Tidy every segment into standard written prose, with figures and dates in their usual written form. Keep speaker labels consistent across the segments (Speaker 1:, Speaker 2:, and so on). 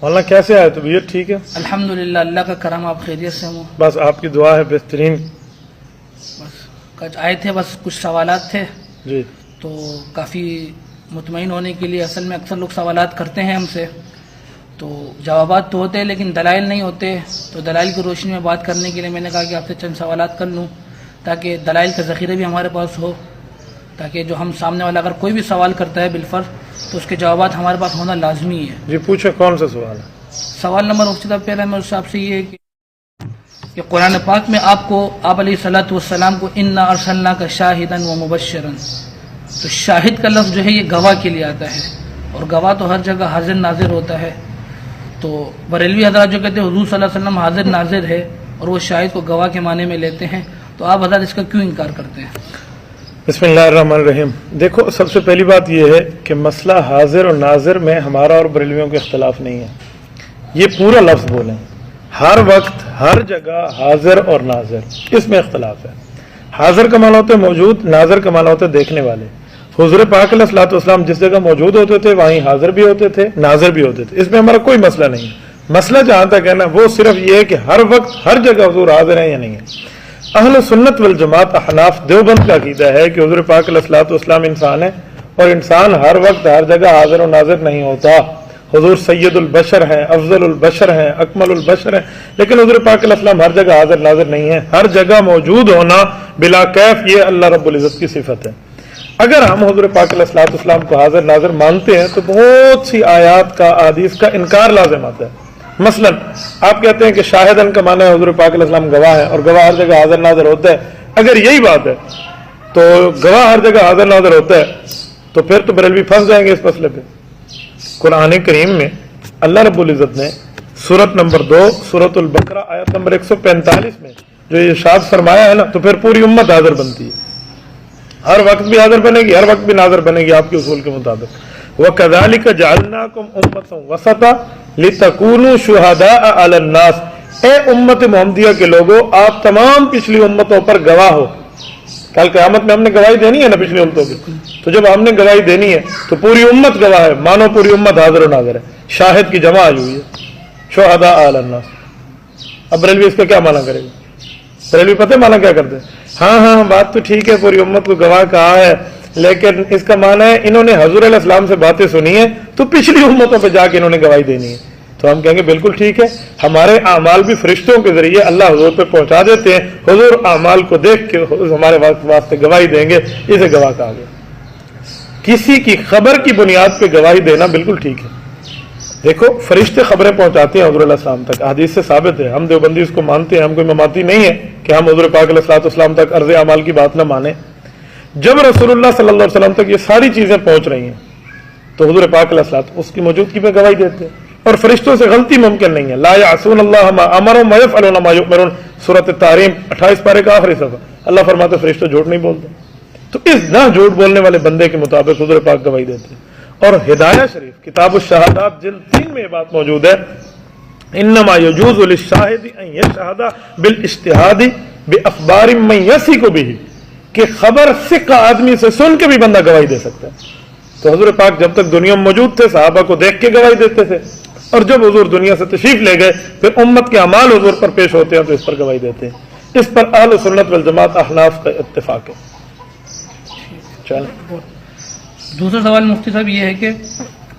Speaker 1: مولانا کیسے آئے؟ طبیعت ٹھیک ہے؟
Speaker 2: الحمدللہ، اللہ کا کرم، آپ خیریت سے ہوں؟
Speaker 1: بس آپ کی دعا ہے بہترین۔
Speaker 2: بس آئے تھے، بس کچھ سوالات تھے
Speaker 1: جی،
Speaker 2: تو کافی مطمئن ہونے کے لیے، اصل میں اکثر لوگ سوالات کرتے ہیں ہم سے، تو جوابات تو ہوتے ہیں لیکن دلائل نہیں ہوتے، تو دلائل کی روشنی میں بات کرنے کے لیے میں نے کہا کہ آپ سے چند سوالات کر لوں تاکہ دلائل کا ذخیرہ بھی ہمارے پاس ہو، تاکہ جو ہم سامنے والا اگر کوئی بھی سوال کرتا ہے بالفرض تو اس کے جوابات ہمارے پاس ہونا لازمی ہے۔
Speaker 1: جی پوچھیں، کون سا سوال ہے؟
Speaker 2: سوال نمبر مفتی صاحب پہلا میں اس سے یہ ہے کہ قرآن پاک میں آپ علیہ الصلوۃ والسلام کو انا ارسلناک شاہدا و مبشرا، تو شاہد کا لفظ جو ہے یہ گواہ کے لیے آتا ہے، اور گواہ تو ہر جگہ حاضر ناظر ہوتا ہے، تو بریلوی حضرات جو کہتے ہیں حضور صلی اللہ علیہ وسلم حاضر ناظر ہے اور وہ شاہد کو گواہ کے معنی میں لیتے ہیں، تو آپ حضرات اس کا کیوں انکار کرتے ہیں؟
Speaker 1: بسم اللہ الرحمن الرحیم۔ دیکھو، سب سے پہلی بات یہ ہے کہ مسئلہ حاضر اور ناظر میں ہمارا اور بریلویوں کا اختلاف نہیں ہے، یہ پورا لفظ بولیں، ہر وقت ہر جگہ حاضر اور ناظر، اس میں اختلاف ہے۔ حاضر کا معنی ہوتا ہے موجود، ناظر کا معنی ہوتا ہے دیکھنے والے۔ حضور پاک علیہ الصلوۃ والسلام جس جگہ موجود ہوتے تھے وہیں حاضر بھی ہوتے تھے، ناظر بھی ہوتے تھے، اس میں ہمارا کوئی مسئلہ نہیں ہے۔ مسئلہ جہاں تک ہے نا، وہ صرف یہ ہے کہ ہر وقت ہر جگہ حضور حاضر ہیں یا نہیں ہے۔ اہل سنت والجماعت احناف دیوبند کا عقیدہ ہے کہ حضور پاک علیہ الصلوۃ والسلام انسان ہے، اور انسان ہر وقت ہر جگہ حاضر و ناظر نہیں ہوتا۔ حضور سید البشر ہیں، افضل البشر ہیں، اکمل البشر ہیں، لیکن حضور پاک علیہ السلام ہر جگہ حاضر ناظر نہیں ہے۔ ہر جگہ موجود ہونا بلا کیف یہ اللہ رب العزت کی صفت ہے۔ اگر ہم حضور پاک علیہ الصلوۃ والسلام کو حاضر ناظر مانتے ہیں تو بہت سی آیات کا، احادیث کا انکار لازم آتا ہے۔ مثلا آپ کہتے ہیں کہ شاہدن کا معنی ہے حضور پاک علیہ السلام گواہ ہے، اور گواہ ہر جگہ حاضر ناظر ہوتا ہے۔ اگر یہی بات ہے تو گواہ ہر جگہ حاضر ناظر ہوتا ہے تو پھر تو بریلوی پھنس جائیں گے اس مسئلے پہ۔ قرآن کریم میں اللہ رب العزت نے سورت نمبر 2 سورت البقرہ آیت نمبر 145 میں جو ارشاد فرمایا ہے نا، تو پھر پوری امت حاضر بنتی ہے، ہر وقت بھی حاضر بنے گی، ہر وقت بھی ناظر بنے گی آپ کے اصول کے مطابق۔ وَكَذَلِكَ جَعَلْنَاكُمْ أُمَّةً وَسَطًا لِتَكُونُوا شُهَدَاءَ عَلَى النَّاسِ، اے امت محمدیہ کے لوگوں، آپ تمام پچھلی امتوں پر گواہ ہو۔ کل قیامت میں ہم نے گواہی دینی ہے نا پچھلی امتوں کی، تو جب ہم نے گواہی دینی ہے تو پوری امت گواہ ہے، مانو پوری امت حاضر و ناظر ہے، شاہد کی جمع آئی ہوئی ہے، شہداء علی الناس۔ اب بریلوی اس کا کیا معنی کرے گا؟ بریلوی پتہ معنی کیا کرتے ہیں؟ ہاں بات تو ٹھیک ہے، پوری امت کو گواہ کہا ہے، لیکن اس کا معنی ہے انہوں نے حضور علیہ السلام سے باتیں سنی ہیں تو پچھلی امتوں پہ جا کے انہوں نے گواہی دینی ہے۔ تو ہم کہیں گے بالکل ٹھیک ہے، ہمارے اعمال بھی فرشتوں کے ذریعے اللہ حضور پہ پہنچا دیتے ہیں، حضور اعمال کو دیکھ کے ہمارے واسطے گواہی دیں گے، اسے گواہ کہا گیا۔ کسی کی خبر کی بنیاد پہ گواہی دینا بالکل ٹھیک ہے۔ دیکھو، فرشتے خبریں پہنچاتے ہیں حضور علیہ السلام تک، حدیث سے ثابت ہے، ہم دیوبندی اس کو مانتے ہیں، ہم کوئی مماتی نہیں ہے کہ ہم حضور پاک علیہ السلام تک عرض اعمال کی بات نہ مانیں۔ جب رسول اللہ صلی اللہ علیہ وسلم تک یہ ساری چیزیں پہنچ رہی ہیں تو حضور پاک علیہ السلام اس کی موجودگی میں گواہی دیتے ہیں، اور فرشتوں سے غلطی ممکن نہیں ہے۔ لا یعصون اللہ ما امرهم ویفعلون ما یؤمرون، سورۃ التحریم 28 پارے کا آخری صفحہ، اللہ فرماتے فرشتے جھوٹ نہیں بولتے۔ تو اس نہ جھوٹ بولنے والے بندے کے مطابق حضور پاک گواہی دیتے ہیں۔ اور ہدایہ شریف کتاب الشہادات جلد 3 میں یہ بات موجود ہے، انما یجوز للشاہد ان یشہد بالاجتہاد باخبار من یثق به، کہ خبر ثقہ آدمی سے سن کے بھی بندہ گواہی دے سکتا ہے۔ تو حضور پاک جب تک دنیا میں موجود تھے صحابہ کو دیکھ کے گواہی دیتے تھے، اور جب حضور دنیا سے تشریف لے گئے پھر امت کے اعمال حضور پر پیش ہوتے ہیں تو اس پر گواہی دیتے ہیں۔ اس پر اہل سنت والجماعت احناف کا اتفاق ہے۔ چلیں
Speaker 2: دوسرا سوال مفتی صاحب یہ ہے کہ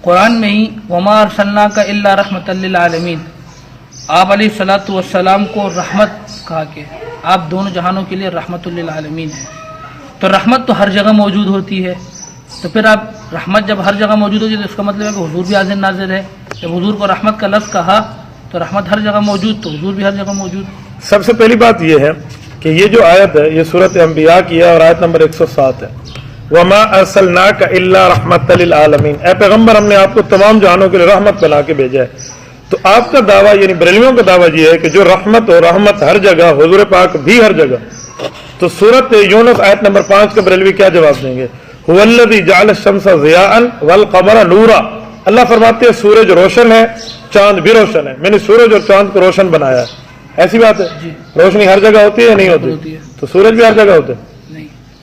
Speaker 2: قرآن میں ہی وما ارسلناک الا رحمۃ للعالمین، آپ علیہ الصلوۃ والسلام کو رحمت کہا کہ آپ دونوں جہانوں کے لیے رحمت للعالمین ہیں، تو رحمت تو ہر جگہ موجود ہوتی ہے، تو پھر آپ رحمت جب ہر جگہ موجود ہوتی ہے تو اس کا مطلب ہے کہ حضور بھی حاضر ناظر ہے۔ جب حضور کو رحمت کا لفظ کہا تو رحمت ہر جگہ موجود، تو حضور بھی ہر جگہ موجود۔
Speaker 1: سب سے پہلی بات یہ ہے کہ یہ جو آیت ہے یہ سورۃ انبیاء کی ہے اور آیت نمبر 107 ہے، وما ارسلناک الا رحمۃ للعالمین، اے پیغمبر ہم نے آپ کو تمام جہانوں کے لیے رحمت بنا کے بھیجا ہے۔ تو آپ کا دعویٰ یعنی بریلویوں کا دعویٰ یہ ہے کہ جو رحمت ہو، رحمت ہر جگہ، حضور پاک بھی ہر جگہ۔ تو سورۃ یونس آیت نمبر 5 کا بریلوی کیا جواب دیں گے؟ هو الذی جعل الشمس ضیاء والقمر نورا، اللہ فرماتے ہیں سورج روشن ہے، چاند بھی روشن ہے، میں نے سورج اور چاند کو روشن بنایا ہے۔ ایسی بات ہے؟ روشنی ہر جگہ ہوتی ہے یا نہیں ہوتی؟ تو سورج بھی ہر جگہ ہوتا ہے؟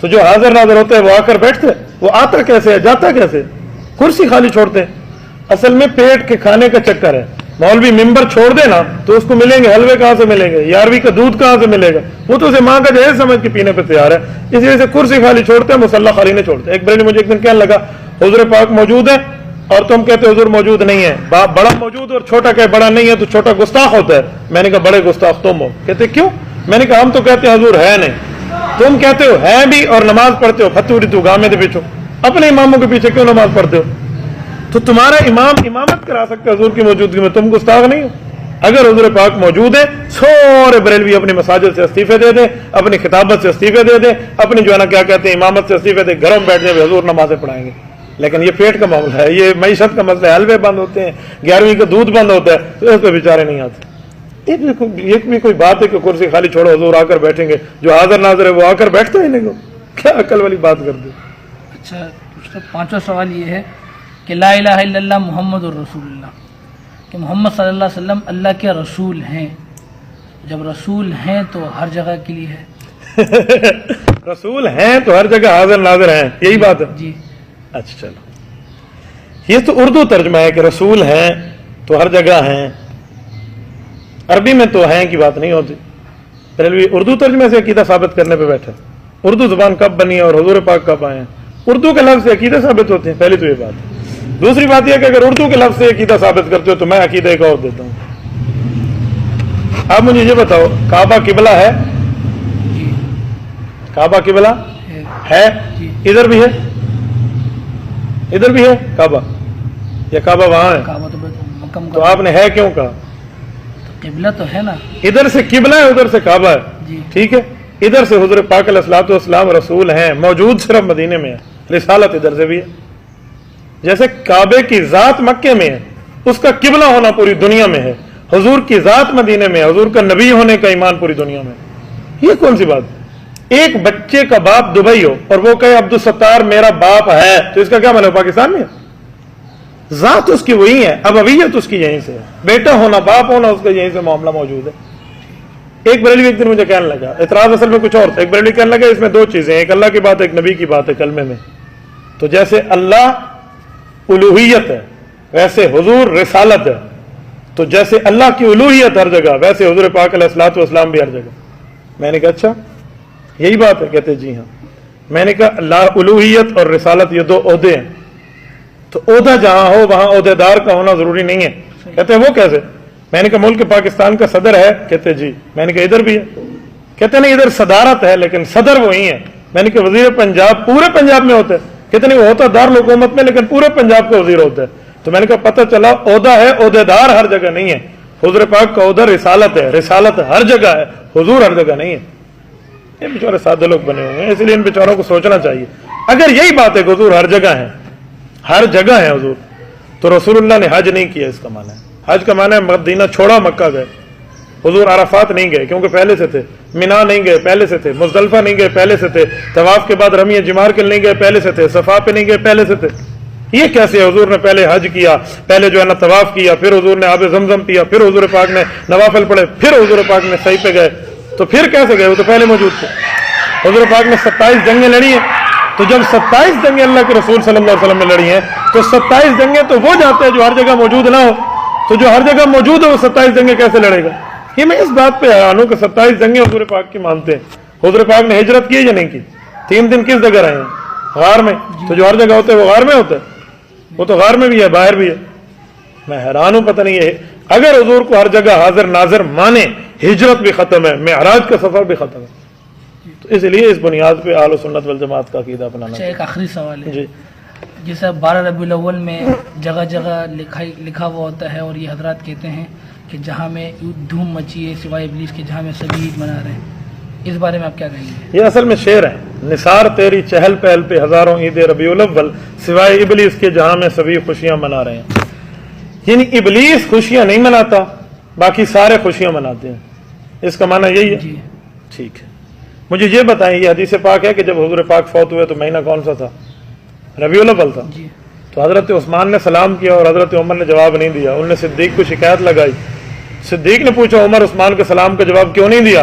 Speaker 1: تو جو حاضر ناظر ہوتے ہیں وہ آ کر بیٹھتے، وہ آتا کیسے ہے، جاتا کیسے؟ کرسی خالی چھوڑتے ہیں۔ اصل میں پیٹ کے کھانے کا چکر ہے۔ مولوی ممبر چھوڑ دے نا تو اس کو ملیں گے حلوے کہاں سے ملیں گے، یارویں کا دودھ کہاں سے ملے گا، وہ تو اسے ماں کا جہیز سمجھ کے پینے پہ تیار ہے۔ اس وجہ سے کرسی خالی چھوڑتے ہیں، مصلی خالی نہیں چھوڑتے۔ ایک بریلی مجھے ایک دن کہنے لگا حضور پاک موجود ہے اور تم کہتے حضور موجود نہیں ہے، باپ بڑا موجود اور چھوٹا کہ بڑا نہیں ہے تو چھوٹا گستاخ ہوتا ہے۔ میں نے کہا بڑے گستاخ تم ہو۔ کہتے کیوں؟ میں نے کہا ہم تو کہتے ہیں حضور ہے نہیں، تم کہتے ہو ہے بھی اور نماز پڑھتے ہو فتوری تو گامے دے پیچھو، اپنے اماموں کے پیچھے کیوں نماز پڑھتے ہو؟ تو تمہارا امام امامت کرا سکتا ہے حضور کی موجودگی میں، تم گستاخ نہیں ہو۔ اگر حضور پاک موجود ہے سورے بریلوی اپنی مساجد سے استعفے دے دیں، اپنی خطابت سے استعفے دے دیں، اپنی جو ہے نا کیا کہتے ہیں امامت سے استعفے دے، گھروں میں بیٹھ جائے حضور نمازیں پڑھائیں گے۔ لیکن یہ پیٹ کا معاملہ ہے، یہ معیشت کا مسئلہ ہے، حلوے بند ہوتے ہیں، 11ویں کا دودھ بند ہوتا ہے، تو اس پہ بیچارے نہیں آتے۔ یہ بھی کوئی بات ہے کہ کرسی خالی چھوڑو حضور آ کر بیٹھیں گے، جو حاضر ناظر ہے وہ آ کر بیٹھتے ہیں، نہیں کیا عقل والی بات کر دے۔
Speaker 2: اچھا، دوسرا پانچواں سوال یہ ہے کہ لا الہ الا اللہ محمد الرسول اللہ، کہ محمد صلی اللہ علیہ وسلم اللہ کے رسول ہیں۔ جب رسول ہیں تو ہر جگہ کے لیے ہے؟
Speaker 1: رسول ہیں تو ہر جگہ حاضر ناظر ہیں، یہی بات ہے
Speaker 2: جی۔
Speaker 1: اچھا چلو، یہ تو اردو ترجمہ ہے کہ رسول ہیں تو ہر جگہ ہیں، عربی میں تو ہیں کی بات نہیں ہوتی۔ بریلوی اردو ترجمے سے عقیدہ ثابت کرنے پہ بیٹھا، اردو زبان کب بنی ہے اور حضور پاک کب آئے ہیں، اردو کے لفظ سے عقیدہ ثابت ہوتے ہیں، پہلی تو یہ بات ہے۔ دوسری بات یہ کہ اگر اردو کے لفظ سے عقیدہ ثابت کرتے ہو تو میں عقیدہ ایک اور دیتا ہوں۔ آپ مجھے یہ بتاؤ کعبہ قبلہ ہے؟
Speaker 2: جی
Speaker 1: کعبہ قبلہ ہے؟
Speaker 2: جی۔
Speaker 1: ادھر بھی ہے، ادھر بھی ہے کعبہ، یا کعبہ وہاں ہے؟
Speaker 2: کعبہ تو مکم
Speaker 1: تو
Speaker 2: کا
Speaker 1: آپ نے ہے کیوں کہا؟
Speaker 2: قبلہ تو ہے نا۔
Speaker 1: ادھر سے قبلہ ہے ادھر سے کعبہ ہے،
Speaker 2: جی
Speaker 1: ٹھیک ہے۔ ادھر سے حضور پاک علیہ الصلوۃ والسلام رسول ہیں، موجود صرف مدینے میں ہے، رسالت ادھر سے بھی ہے۔ جیسے کعبے کی ذات مکے میں ہے، اس کا قبلہ ہونا پوری دنیا میں ہے، حضور کی ذات مدینے میں ہے، حضور کا نبی ہونے کا ایمان پوری دنیا میں ہے۔ یہ کون سی بات ہے؟ ایک بچے کا باپ دبئی ہو اور وہ کہے عبدالستار میرا باپ ہے، تو اس کا کیا مطلب؟ پاکستان میں ہے، ذات اس کی وہی ہے، ابویت اس کی یہیں سے ہے، بیٹا ہونا باپ ہونا اس کا یہیں سے معاملہ موجود ہے۔ ایک بریلوی ایک دن مجھے کہنے لگا، اعتراض اصل میں کچھ اور تھا، ایک بریلوی کہنے لگا اس میں دو چیزیں، ایک اللہ کی بات ایک نبی کی بات ہے کلمے میں۔ تو جیسے اللہ الوہیت ہے ویسے حضور رسالت ہے، تو جیسے اللہ کی الوہیت ہر جگہ ویسے حضور پاک علیہ الصلوۃ والسلام بھی ہر جگہ۔ میں نے کہا اچھا یہی بات ہے؟ کہتے جی ہاں۔ میں نے کہا اللہ الوہیت اور رسالت یہ دو عہدے ہیں، تو عہدہ جہاں ہو وہاں عہدے دار کا ہونا ضروری نہیں ہے۔ کہتے ہیں وہ کیسے؟ میں نے کہا ملک پاکستان کا صدر ہے؟ کہتے جی۔ میں نے کہا ادھر بھی ہے؟ کہتے نہیں ادھر صدارت ہے لیکن صدر وہی ہے۔ میں نے کہا وزیر پنجاب پورے پنجاب میں ہوتا ہے؟ کہتے نہیں وہ ہوتا دارالحکومت میں لیکن پورے پنجاب کا وزیر ہوتا ہے۔ تو میں نے کہا پتہ چلا عہدہ ہے، عہدے دار ہر جگہ نہیں ہے۔ حضور پاک کا عہدہ رسالت ہے، رسالت ہر جگہ ہے، حضور ہر جگہ نہیں ہے۔ یہ بیچارے سادے لوگ بنے ہوئے ہیں، اس لیے ان بیچاروں کو سوچنا چاہیے۔ اگر یہی بات ہے کہ حضور ہر جگہ ہے، ہر جگہ ہے حضور، تو رسول اللہ نے حج نہیں کیا، اس کا معنی ہے حج کا معنی ہے مدینہ چھوڑا مکہ گئے۔ حضور عرفات نہیں گئے کیونکہ پہلے سے تھے، مینا نہیں گئے پہلے سے تھے، مزدلفہ نہیں گئے پہلے سے تھے، طواف کے بعد رمی جمار کے نہیں گئے پہلے سے تھے، صفا پہ نہیں گئے پہلے سے تھے۔ یہ کیسے؟ حضور نے پہلے حج کیا، پہلے جو ہے نا طواف کیا، پھر حضور نے آب زمزم پیا، پھر حضور پاک نے نوافل پڑھے، پھر حضور پاک نے صحیح پہ گئے، تو پھر کیسے گئے؟ وہ تو پہلے موجود تھے۔ حضور پاک نے 27 جنگیں لڑی ہیں، تو جب 27 جنگیں اللہ کے رسول صلی اللہ علیہ وسلم نے لڑی ہیں تو 27 جنگیں تو وہ جاتے ہیں جو ہر جگہ موجود نہ ہو، تو جو ہر جگہ موجود ہے وہ 27 جنگیں کیسے لڑے گا؟ یہ میں اس بات پہ حیران ہوں کہ 27 جنگیں حضور پاک کی مانتے ہیں۔ حضور پاک نے ہجرت کی یا نہیں کی؟ 3 دن کس جگہ رہے ہیں؟ غار میں۔ تو جو ہر جگہ ہوتے ہیں وہ غار میں ہوتا ہے؟ وہ تو غار میں بھی ہے باہر بھی ہے۔ میں حیران ہوں، پتہ نہیں ہے اگر حضور کو ہر جگہ حاضر ناظر مانے، ہجرت بھی ختم ہے، معراج کا سفر بھی ختم ہے۔ تو اس لیے اس بنیاد پہ اہل سنت والجماعت کا عقیدہ اپنانا
Speaker 2: اچھا، ایک آخری سوال ہے
Speaker 1: جی۔
Speaker 2: جیسے 12 ربیع الاول میں جگہ جگہ لکھا ہوا ہوتا ہے اور یہ حضرات کہتے ہیں کہ جہاں میں دھوم مچی ہے سوائے ابلیس کے، جہاں میں سبھی عید منا رہے ہیں، اس بارے میں آپ کیا کہیں گے؟
Speaker 1: یہ اصل میں شعر ہے، نثار تیری چہل پہل پہ ہزاروں عید ربیع الاول سوائے ابلیس کے جہاں میں سبھی خوشیاں منا رہے ہیں۔ یعنی ابلیس خوشیاں نہیں مناتا، باقی سارے خوشیاں مناتے ہیں، اس کا معنی یہی ہے؟
Speaker 2: جی
Speaker 1: ٹھیک ہے، مجھے یہ بتائیں، یہ حدیث پاک ہے کہ جب حضور پاک فوت ہوئے تو مہینہ کون سا تھا؟ ربیع الاول تھا۔
Speaker 2: جی
Speaker 1: تو حضرت عثمان نے سلام کیا اور حضرت عمر نے جواب نہیں دیا، انہوں نے صدیق کو شکایت لگائی، صدیق نے پوچھا عمر عثمان کے سلام کا جواب کیوں نہیں دیا؟